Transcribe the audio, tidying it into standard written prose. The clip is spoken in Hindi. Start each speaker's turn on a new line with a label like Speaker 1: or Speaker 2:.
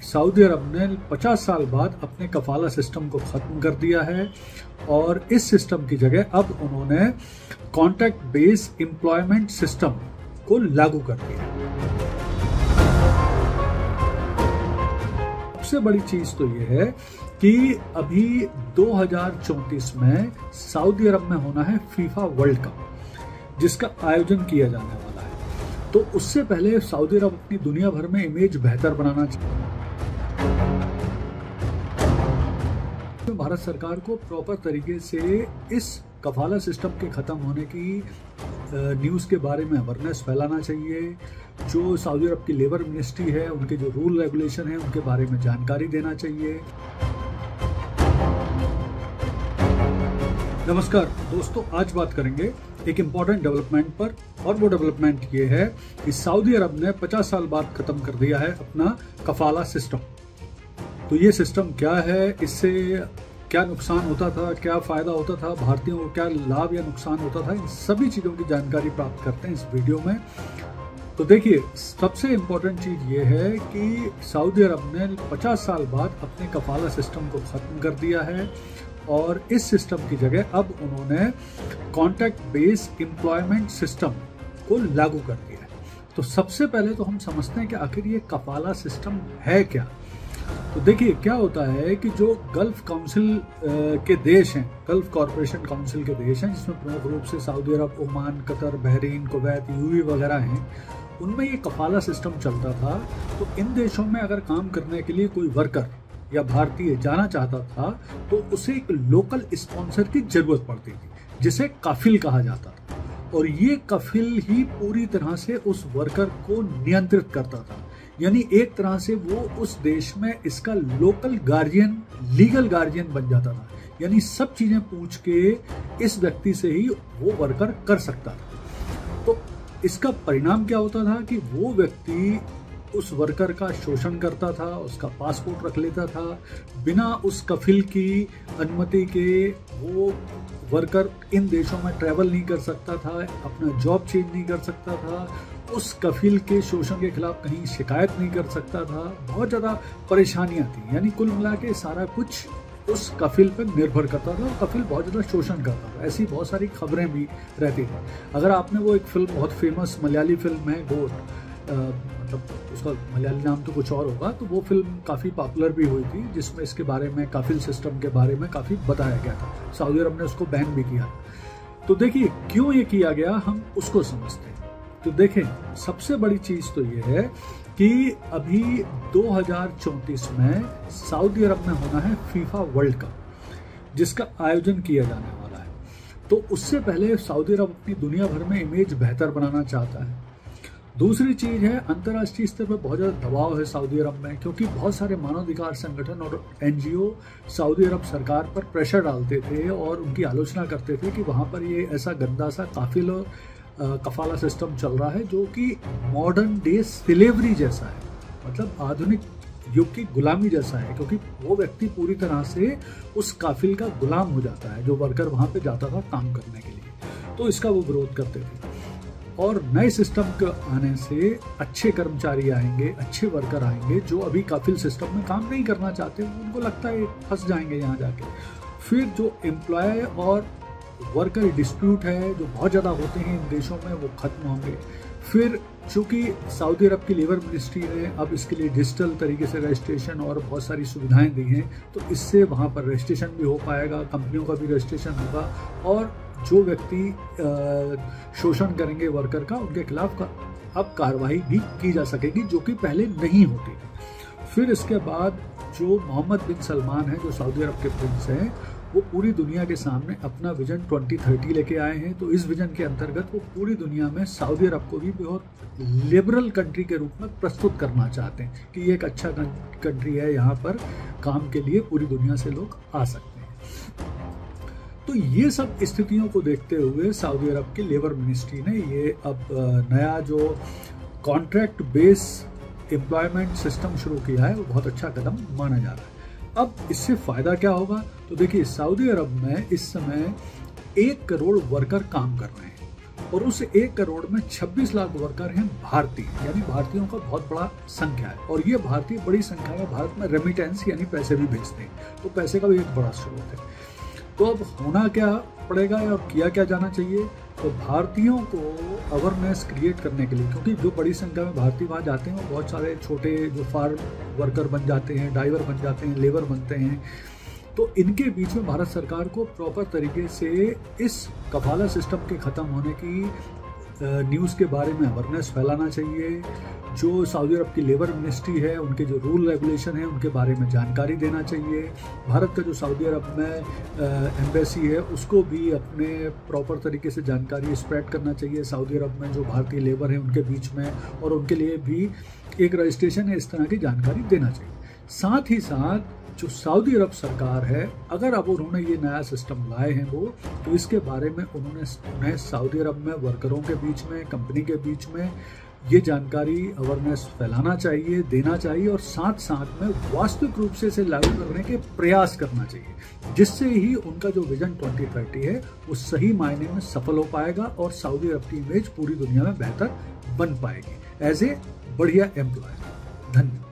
Speaker 1: सऊदी अरब ने 50 साल बाद अपने कफाला सिस्टम को खत्म कर दिया है और इस सिस्टम की जगह अब उन्होंने कॉन्ट्रैक्ट बेस्ड एम्प्लॉयमेंट सिस्टम को लागू कर दिया है। सबसे बड़ी चीज तो यह है कि अभी 2034 में सऊदी अरब में होना है फीफा वर्ल्ड कप, जिसका आयोजन किया जाने वाला है। तो उससे पहले सऊदी अरब अपनी दुनिया भर में इमेज बेहतर बनाना चाहिए। भारत सरकार को प्रॉपर तरीके से इस कफाला सिस्टम के खत्म होने की न्यूज़ के बारे में अवेयरनेस फैलाना चाहिए। जो सऊदी अरब की लेबर मिनिस्ट्री है, उनके जो रूल रेगुलेशन है, उनके बारे में जानकारी देना चाहिए। नमस्कार दोस्तों, आज बात करेंगे एक इम्पॉर्टेंट डेवलपमेंट पर, और वो डेवलपमेंट ये है कि सऊदी अरब ने 50 साल बाद खत्म कर दिया है अपना कफाला सिस्टम। तो ये सिस्टम क्या है, इससे क्या नुकसान होता था, क्या फायदा होता था, भारतीयों को क्या लाभ या नुकसान होता था, इन सभी चीजों की जानकारी प्राप्त करते हैं इस वीडियो में। तो देखिए, सबसे इम्पोर्टेंट चीज ये है कि सऊदी अरब ने 50 साल बाद अपने कफाला सिस्टम को खत्म कर दिया है और इस सिस्टम की जगह अब उन्होंने कॉन्ट्रैक्ट बेस्ड एम्प्लॉयमेंट सिस्टम को लागू कर दिया है। तो सबसे पहले तो हम समझते हैं कि आखिर ये कफाला सिस्टम है क्या। तो देखिए, क्या होता है कि जो गल्फ काउंसिल के देश हैं, गल्फ कॉरपोरेशन काउंसिल के देश हैं, जिसमें प्रमुख रूप से Saudi Arab, Oman, Qatar, Bahrain, Kuwait, UAE वगैरह हैं, उनमें ये कफाला सिस्टम चलता था। तो इन देशों में अगर काम करने के लिए कोई वर्कर या भारतीय जाना चाहता था तो उसे एक लोकल स्पॉन्सर की जरूरत पड़ती थी, जिसे कफिल कहा जाता था। और ये कफिल ही पूरी तरह से उस वर्कर को नियंत्रित करता था, यानी एक तरह से वो उस देश में इसका लोकल गार्जियन, लीगल गार्जियन बन जाता था। यानी सब चीजें पूछ के इस व्यक्ति से ही वो वर्कर कर सकता था। तो इसका परिणाम क्या होता था कि वो व्यक्ति उस वर्कर का शोषण करता था, उसका पासपोर्ट रख लेता था, बिना उस कफिल की अनुमति के वो वर्कर इन देशों में ट्रैवल नहीं कर सकता था, अपना जॉब चेंज नहीं कर सकता था, उस कफिल के शोषण के खिलाफ कहीं शिकायत नहीं कर सकता था। बहुत ज़्यादा परेशानियां थी। यानी कुल मिला के सारा कुछ उस कफिल पर निर्भर करता था और कफिल बहुत ज़्यादा शोषण करता था। ऐसी बहुत सारी खबरें भी रहती थी। अगर आपने वो एक फिल्म, बहुत फेमस मलयाली फिल्म है गोट, मतलब उसका मलयाली नाम तो कुछ और होगा, तो वो फिल्म काफ़ी पॉपुलर भी हुई थी, जिसमें इसके बारे में, कफिल सिस्टम के बारे में काफ़ी बताया गया था। सऊदी अरब ने उसको बैन भी किया। तो देखिए, क्यों ये किया गया, हम उसको समझते हैं। तो देखें, सबसे बड़ी चीज तो ये है कि अभी 2034 में सऊदी अरब में होना है फीफा वर्ल्ड कप, जिसका आयोजन किया जाने वाला है। तो उससे पहले सऊदी अरब अपनी दुनिया भर में इमेज बेहतर बनाना चाहता है। दूसरी चीज है, अंतर्राष्ट्रीय स्तर पर बहुत ज्यादा दबाव है सऊदी अरब में, क्योंकि बहुत सारे मानवाधिकार संगठन और एनजीओ सऊदी अरब सरकार पर प्रेशर डालते थे और उनकी आलोचना करते थे कि वहां पर ये ऐसा गंदा सा काफिल और कफाला सिस्टम चल रहा है, जो कि मॉडर्न डे स्लेवरी जैसा है, मतलब आधुनिक युग की गुलामी जैसा है, क्योंकि वो व्यक्ति पूरी तरह से उस काफिल का गुलाम हो जाता है, जो वर्कर वहां पे जाता था काम करने के लिए। तो इसका वो विरोध करते थे। और नए सिस्टम के आने से अच्छे कर्मचारी आएंगे, अच्छे वर्कर आएंगे, जो अभी काफिल सिस्टम में काम नहीं करना चाहते, उनको लगता है फंस जाएंगे यहाँ जाके। फिर जो एम्प्लॉय और वर्कर डिस्प्यूट है, जो बहुत ज़्यादा होते हैं इन देशों में, वो खत्म होंगे। फिर चूंकि सऊदी अरब की लेबर मिनिस्ट्री ने अब इसके लिए डिजिटल तरीके से रजिस्ट्रेशन और बहुत सारी सुविधाएं दी हैं, तो इससे वहाँ पर रजिस्ट्रेशन भी हो पाएगा, कंपनियों का भी रजिस्ट्रेशन होगा, और जो व्यक्ति शोषण करेंगे वर्कर का, उनके खिलाफ अब कार्रवाई भी की जा सकेगी, जो कि पहले नहीं होती। फिर इसके बाद जो मोहम्मद बिन सलमान है, जो सऊदी अरब के प्रिंस हैं, वो पूरी दुनिया के सामने अपना विजन 2030 लेके आए हैं। तो इस विजन के अंतर्गत वो पूरी दुनिया में सऊदी अरब को भी बहुत लिबरल कंट्री के रूप में प्रस्तुत करना चाहते हैं कि ये एक अच्छा कंट्री है, यहाँ पर काम के लिए पूरी दुनिया से लोग आ सकते हैं। तो ये सब स्थितियों को देखते हुए सऊदी अरब की लेबर मिनिस्ट्री ने ये अब नया जो कॉन्ट्रैक्ट बेस एम्प्लॉयमेंट सिस्टम शुरू किया है, वो बहुत अच्छा कदम माना जा रहा है। अब इससे फायदा क्या होगा, तो देखिए, सऊदी अरब में इस समय 1 करोड़ वर्कर काम कर रहे हैं और उस 1 करोड़ में 26 लाख वर्कर हैं भारतीय, यानी भारतीयों का बहुत बड़ा संख्या है। और ये भारतीय बड़ी संख्या में भारत में रेमिटेंस यानी पैसे भी भेजते हैं, तो पैसे का भी एक बड़ा स्रोत है। तो अब होना क्या पड़ेगा और किया क्या जाना चाहिए? तो भारतीयों को अवेयरनेस क्रिएट करने के लिए, क्योंकि जो बड़ी संख्या में भारतीय वहाँ जाते हैं वो बहुत सारे छोटे जो फार्म वर्कर बन जाते हैं, ड्राइवर बन जाते हैं, लेबर बनते हैं, तो इनके बीच में भारत सरकार को प्रॉपर तरीके से इस कफाला सिस्टम के ख़त्म होने की न्यूज़ के बारे में अवेयरनेस फैलाना चाहिए। जो सऊदी अरब की लेबर मिनिस्ट्री है, उनके जो रूल रेगुलेशन है उनके बारे में जानकारी देना चाहिए। भारत का जो सऊदी अरब में एम्बेसी है उसको भी अपने प्रॉपर तरीके से जानकारी स्प्रेड करना चाहिए सऊदी अरब में जो भारतीय लेबर है उनके बीच में, और उनके लिए भी एक रजिस्ट्रेशन है, इस तरह की जानकारी देना चाहिए। साथ ही साथ जो सऊदी अरब सरकार है, अगर अब उन्होंने ये नया सिस्टम लाए हैं वो, तो इसके बारे में उन्हें सऊदी अरब में वर्करों के बीच में, कंपनी के बीच में ये जानकारी अवेयरनेस फैलाना चाहिए, देना चाहिए, और साथ साथ में वास्तविक रूप से इसे लागू करने के प्रयास करना चाहिए, जिससे ही उनका जो विजन 2030 है वो सही मायने में सफल हो पाएगा और सऊदी अरब की इमेज पूरी दुनिया में बेहतर बन पाएगी एज ए बढ़िया एम्प्लॉयर। धन्यवाद।